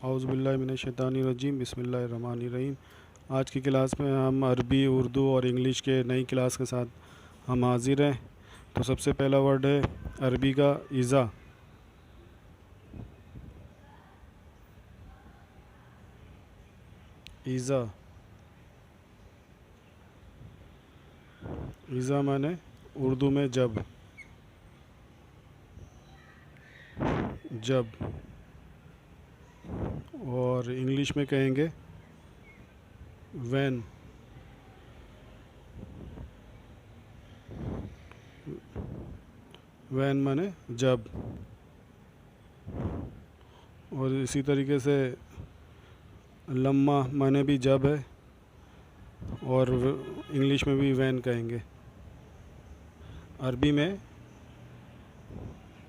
औज़ु बिल्लाहि मिनश्शैतानिर्रजीम बिस्मिल्लाहिर्रहमानिर्रहीम। आज की क्लास में हम अरबी, उर्दू और इंग्लिश के नई क्लास के साथ हम हाज़िर हैं। तो सबसे पहला वर्ड है अरबी का इज़ा। इज़ा इज़ा माने उर्दू में जब। जब और इंग्लिश में कहेंगे व्हेन। व्हेन माने जब। और इसी तरीके से लम्मा माने भी जब है और इंग्लिश में भी व्हेन कहेंगे। अरबी में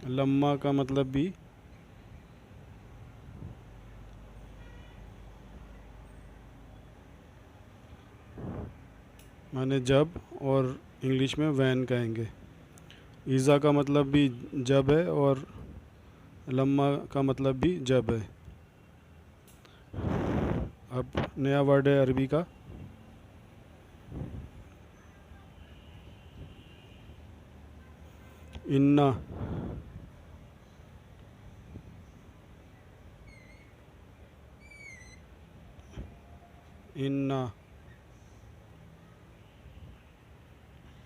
लम्मा का मतलब भी माने जब और इंग्लिश में व्हेन कहेंगे। ईज़ा का मतलब भी जब है और लम्मा का मतलब भी जब है। अब नया वर्ड है अरबी का इन्ना। इन्ना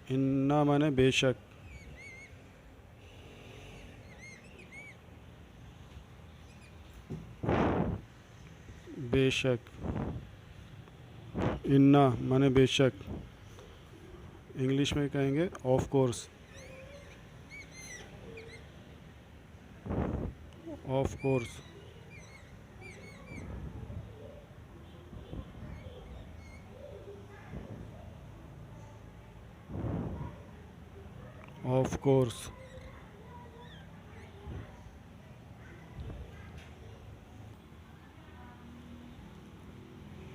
इन्ना माने बेशक। बेशक। इन्ना माने बेशक। इंग्लिश में कहेंगे of course. Of course. Of course.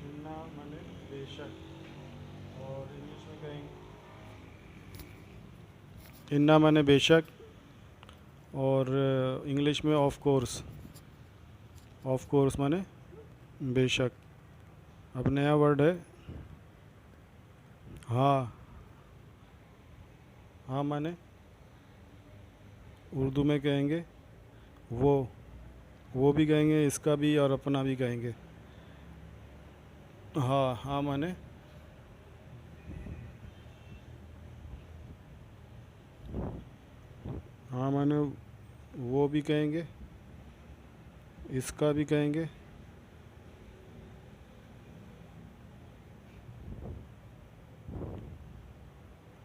इन्ना माने बेशक और इंग्लिश में कहेंगे इन्ना माने बेशक और इंग्लिश में ऑफ कोर्स। ऑफ कोर्स माने बेशक। अब नया वर्ड है हाँ। हाँ माने उर्दू में कहेंगे वो भी कहेंगे, इसका भी और अपना भी कहेंगे। हाँ हाँ माने हाँ माने वो भी कहेंगे, इसका भी कहेंगे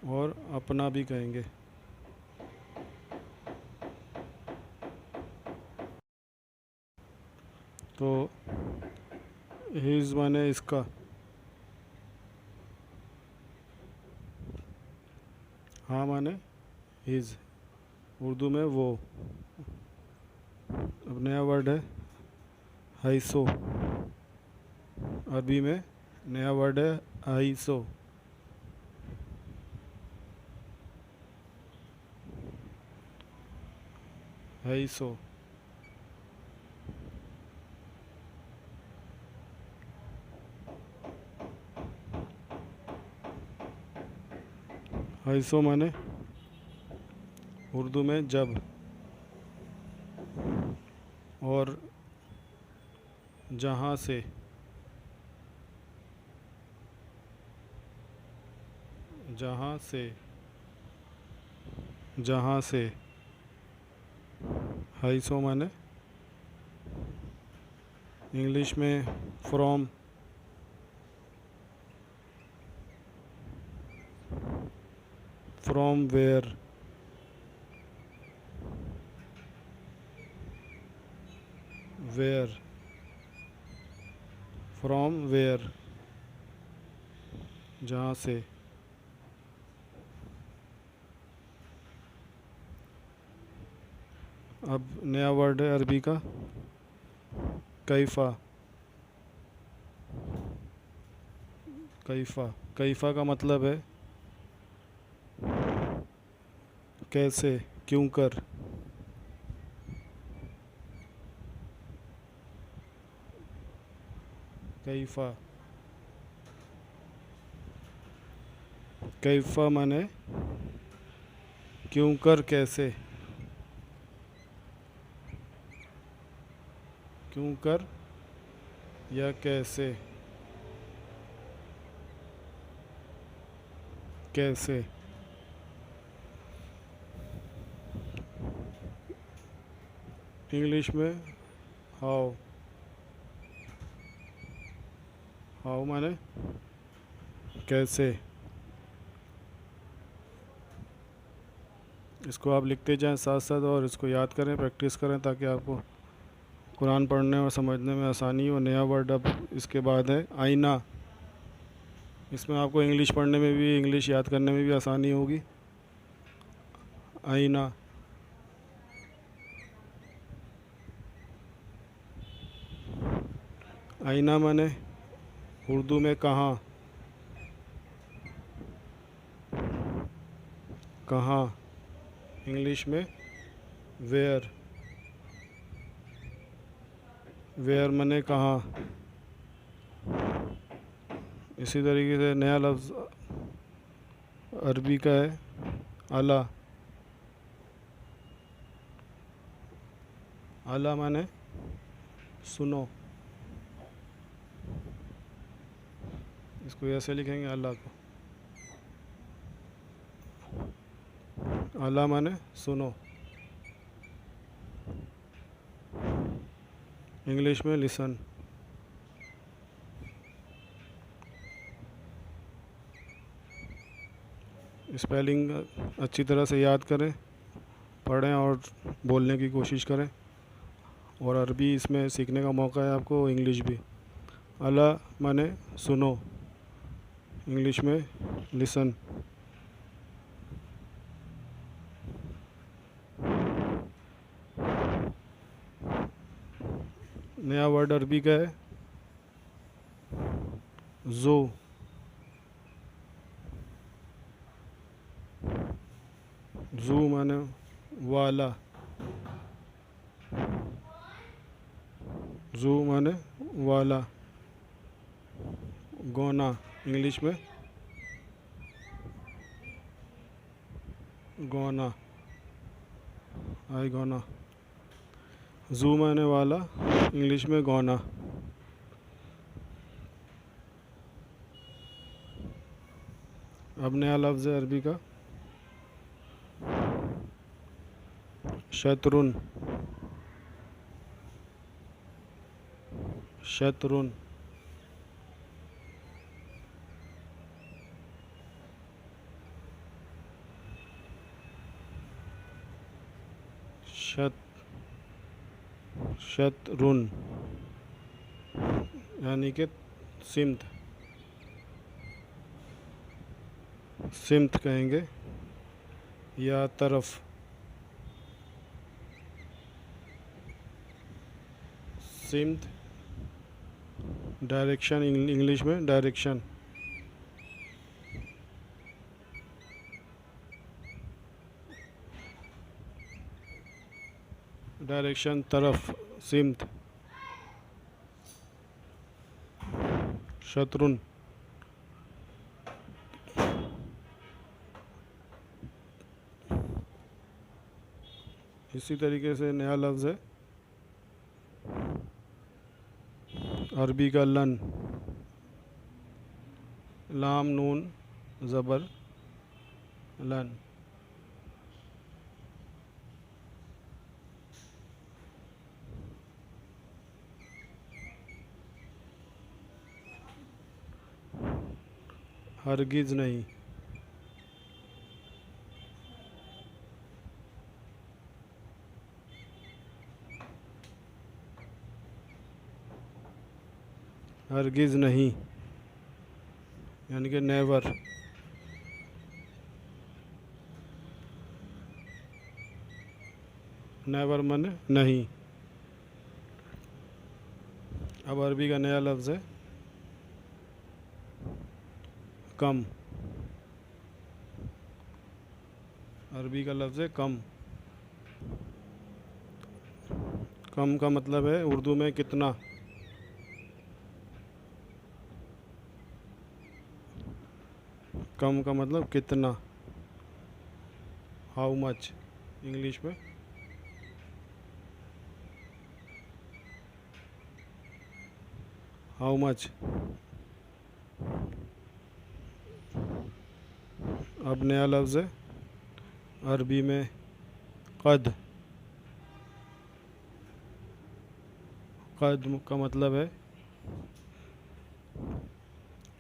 और अपना भी कहेंगे। तो हिज माने इसका। हाँ माने हिज, उर्दू में वो। अब नया वर्ड है हाइसो। अरबी में नया वर्ड है हाइसो। हाइसो। हाइसो माने उर्दू में जब और जहाँ से। जहाँ से। जहाँ से। हाइसो माने इंग्लिश में from. From where. Where. From where जहाँ से। अब नया वर्ड है अरबी का कैफ़ा। कैफ़ा। कैफ़ा का मतलब है कैसे, क्यों कर। कैफ़ा। कैफ़ा माने क्यों कर, कैसे। क्यों कर या कैसे। कैसे। इंग्लिश में हाउ। हाउ माने कैसे। इसको आप लिखते जाएं साथ साथ और इसको याद करें, प्रैक्टिस करें, ताकि आपको कुरान पढ़ने और समझने में आसानी हो। नया वर्ड अब इसके बाद है आईना। इसमें आपको इंग्लिश पढ़ने में भी, इंग्लिश याद करने में भी आसानी होगी। आईना। आईना माने उर्दू में कहाँ। कहाँ। इंग्लिश में वेयर। वेयर माने कहाँ। इसी तरीके से नया लफ्ज़ अरबी का है अला। अला माने सुनो। इसको ऐसे लिखेंगे अल्लाह को। अला माने सुनो। इंग्लिश में लिसन। स्पेलिंग अच्छी तरह से याद करें, पढ़ें और बोलने की कोशिश करें। और अरबी इसमें सीखने का मौका है आपको, इंग्लिश भी। अला माने सुनो, इंग्लिश में लिसन। नया वर्ड अरबी का है जो। जू माने वाला। जू माने वाला। गोना, इंग्लिश में गोना। I gonna. जू माने वाला, इंग्लिश में गोना। अब नया लफ्ज़ है अरबी का शतरुन। शतरुन। शत शतरुन यानी कि सिमत। सिमत कहेंगे या तरफ। सिमत डायरेक्शन, इंग्लिश में डायरेक्शन। डायरेक्शन तरफ, सिमत। शतरुन। इसी तरीके से नया लफ्ज़ है अरबी का लन। लाम नून ज़बर लन। हरगिज़ नहीं। हरगिज़ नहीं यानी कि नेवर। नेवर माने नहीं। अब अरबी का नया लफ्ज़ है कम। अरबी का लफ्ज़ है कम। कम का मतलब है उर्दू में कितना। कम का मतलब कितना, हाउ मच इंग्लिश में। How much. अब नया लफ्ज़ है अरबी में कद। कद का मतलब है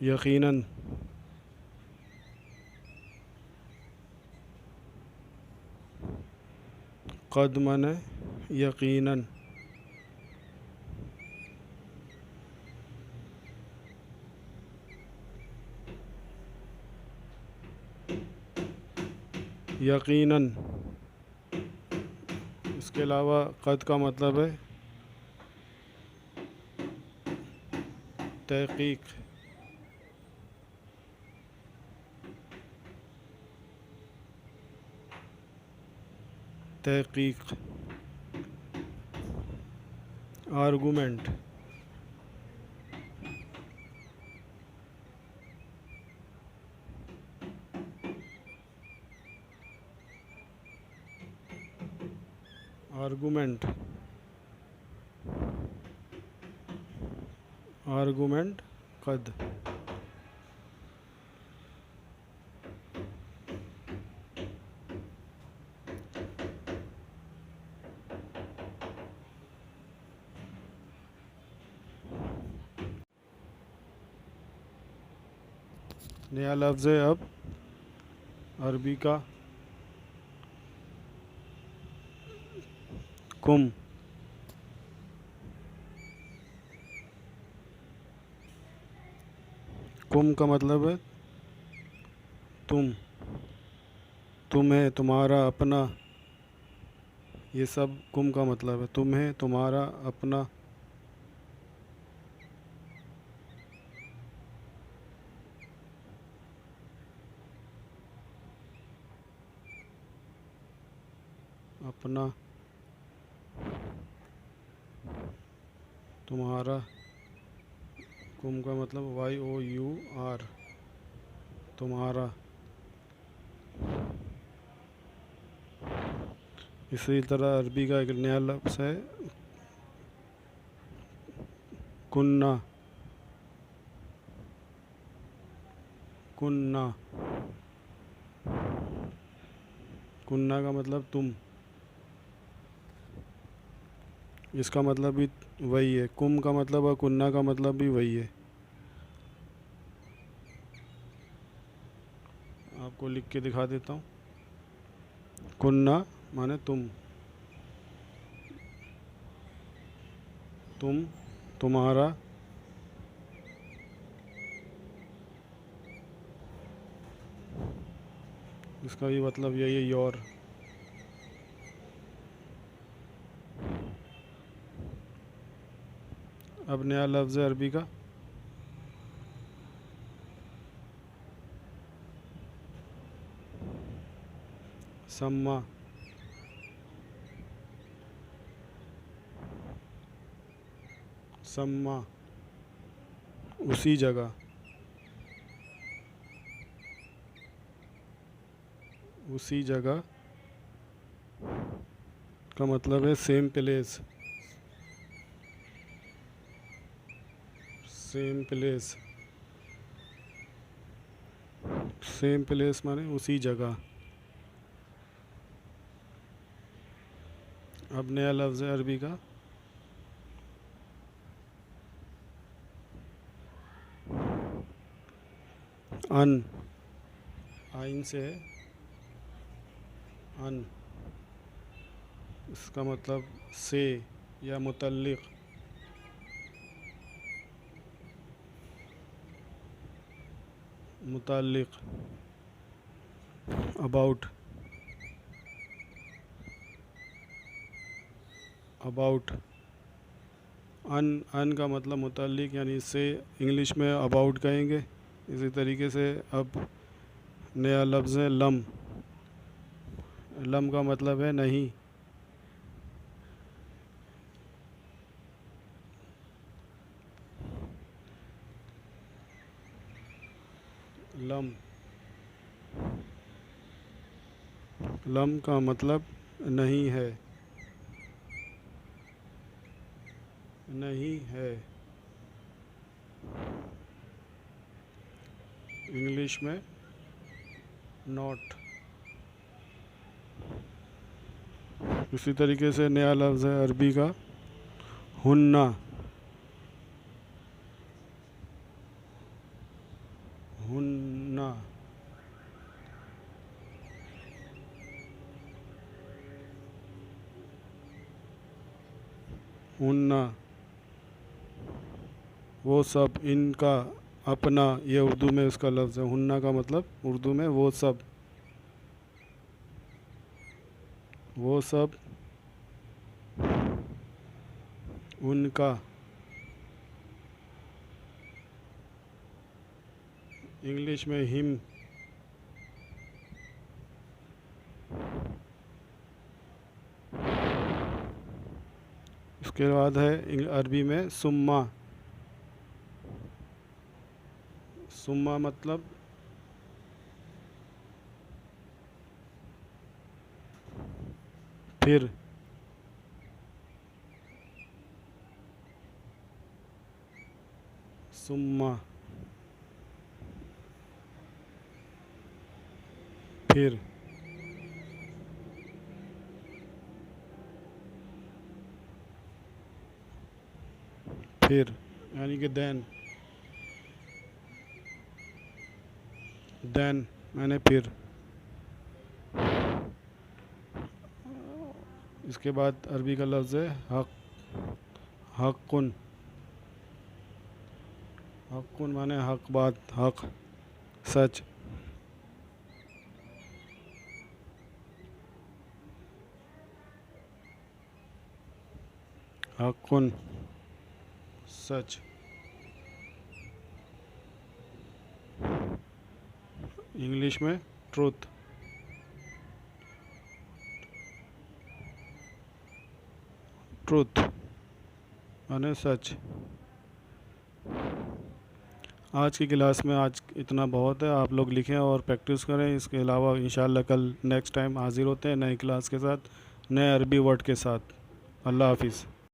यकीनन। कद माने यकीनन। यकीनन। इसके अलावा कद का मतलब है तहकीक। तहकीक। आर्गूमेंट। आर्गूमेंट। आर्गूमेंट कद। नया लफ्ज़ है अब अरबी का कुम। कुम का मतलब है तुम, तुम्हें, तुम्हारा, अपना। ये सब कुम का मतलब है, तुम्हें, तुम्हारा, अपना। अपना, तुम्हारा। कुम का मतलब YOUR, तुम्हारा। इसी तरह अरबी का एक नया लफ्ज़ है कुन्ना। कुन्ना। कुन्ना का मतलब तुम। इसका मतलब भी वही है, कुम का मतलब और कुन्ना का मतलब भी वही है। आपको लिख के दिखा देता हूँ। कुन्ना माने तुम, तुम, तुम्हारा। इसका भी मतलब यही है, योर। अब नया लफ्ज़ है अरबी का सम्मा। सम्मा, उसी जगह। उसी जगह का मतलब है same place. Same place. Same place माने उसी जगह। अब नया लफ्ज़ है अरबी का अन। आइन से है अन। इसका मतलब से या मुतल्लिक। मुतल्लिक। अबाउट। अबाउट। अन का मतलब मुतल्लिक, यानी इससे इंग्लिश में अबाउट कहेंगे। इसी तरीके से अब नया लफ्ज़ है लम। लम का मतलब है नहीं। लम। लम का मतलब नहीं है, नहीं है। इंग्लिश में नॉट। इसी तरीके से नया लफ्ज़ है अरबी का हुन्ना। हुन्ना। हुन्ना वो सब, इनका, अपना, ये उर्दू में उसका लफ्ज़ है। हुन्ना का मतलब उर्दू में वो सब, वो सब, उनका। इंग्लिश में हिम। इसके बाद है अरबी में सुम्मा। सुम्मा मतलब फिर। सुम्मा फिर। फिर यानी कि देन। देन मैंने फिर। इसके बाद अरबी का लफ्ज़ है हक। हक़ुन। हक़ुन माने हक बात, हक, सच। हक़ुन सच। इंग्लिश में ट्रूथ। ट्रूथ माने सच। आज की क्लास में आज इतना बहुत है। आप लोग लिखें और प्रैक्टिस करें। इसके अलावा इंशाल्लाह कल नेक्स्ट टाइम हाज़िर होते हैं नई क्लास के साथ, नए अरबी वर्ड के साथ। अल्लाह हाफिज़।